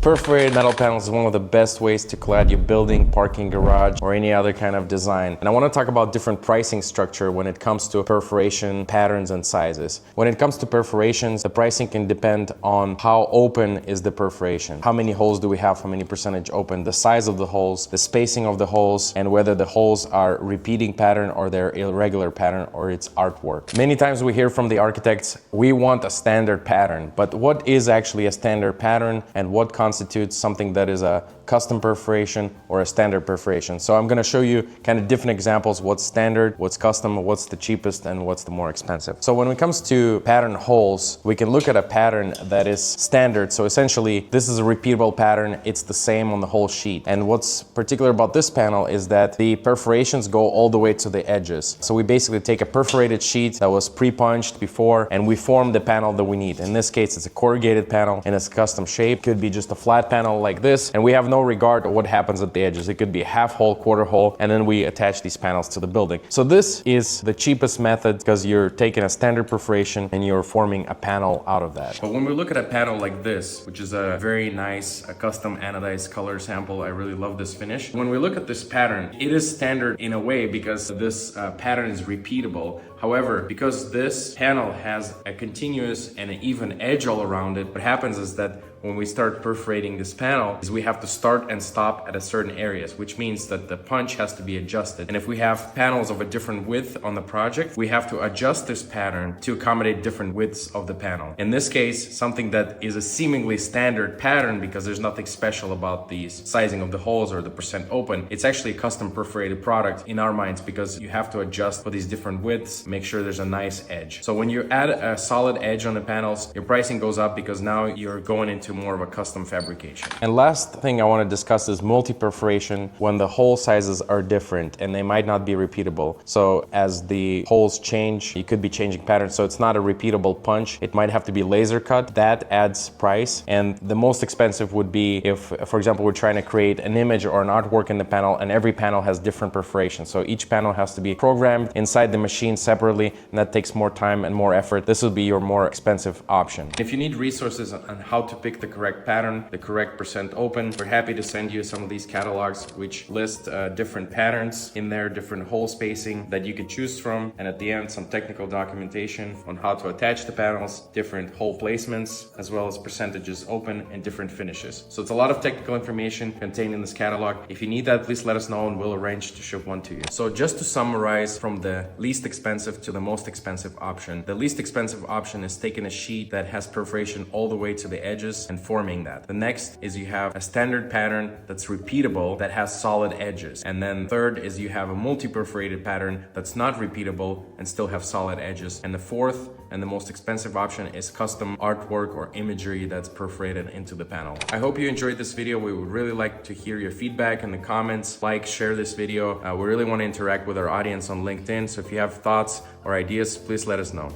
Perforated metal panels is one of the best ways to clad your building, parking garage, or any other kind of design. And I want to talk about different pricing structure when it comes to perforation patterns and sizes. When it comes to perforations, the pricing can depend on how open is the perforation. How many holes do we have, how many percentage open, the size of the holes, the spacing of the holes, and whether the holes are repeating pattern or they're irregular pattern or it's artwork. Many times we hear from the architects, we want a standard pattern, but what is actually a standard pattern and what constitutes something that is a custom perforation or a standard perforation? So I'm going to show you kind of different examples, what's standard, what's custom, what's the cheapest, and what's the more expensive. So when it comes to pattern holes, we can look at a pattern that is standard. So essentially, this is a repeatable pattern. It's the same on the whole sheet. And what's particular about this panel is that the perforations go all the way to the edges. So we basically take a perforated sheet that was pre-punched before, and we form the panel that we need. In this case, it's a corrugated panel and it's custom shape. Could be just a flat panel like this, and we have no regard to what happens at the edges. It could be a half hole, quarter hole, and then we attach these panels to the building. So this is the cheapest method because you're taking a standard perforation and you're forming a panel out of that. But when we look at a panel like this, which is a very nice custom anodized color sample, I really love this finish. When we look at this pattern, it is standard in a way because this pattern is repeatable. However, because this panel has a continuous and an even edge all around it, what happens is that when we start perforating this panel is we have to start and stop at a certain areas, which means that the punch has to be adjusted. And if we have panels of a different width on the project, we have to adjust this pattern to accommodate different widths of the panel. In this case, something that is a seemingly standard pattern because there's nothing special about the sizing of the holes or the percent open. It's actually a custom perforated product in our minds because you have to adjust for these different widths, make sure there's a nice edge. So when you add a solid edge on the panels, your pricing goes up because now you're going into more of a custom fabrication. And last thing I want to discuss is multi-perforation when the hole sizes are different and they might not be repeatable. So as the holes change, you could be changing patterns. So it's not a repeatable punch. It might have to be laser cut. That adds price. And the most expensive would be if, for example, we're trying to create an image or an artwork in the panel and every panel has different perforations. So each panel has to be programmed inside the machine separately, and that takes more time and more effort. This would be your more expensive option. If you need resources on how to pick the correct pattern, the correct percent open, we're happy to send you some of these catalogs which list different patterns in there, different hole spacing that you could choose from, and at the end some technical documentation on how to attach the panels, different hole placements, as well as percentages open and different finishes. So it's a lot of technical information contained in this catalog. If you need that, please let us know and we'll arrange to ship one to you. So just to summarize, from the least expensive to the most expensive option, the least expensive option is taking a sheet that has perforation all the way to the edges and forming that. The next is you have a standard pattern that's repeatable that has solid edges. And then third is you have a multi-perforated pattern that's not repeatable and still have solid edges. And the fourth and the most expensive option is custom artwork or imagery that's perforated into the panel. I hope you enjoyed this video. We would really like to hear your feedback in the comments. Like, share this video. We really want to interact with our audience on LinkedIn. So if you have thoughts or ideas, please let us know.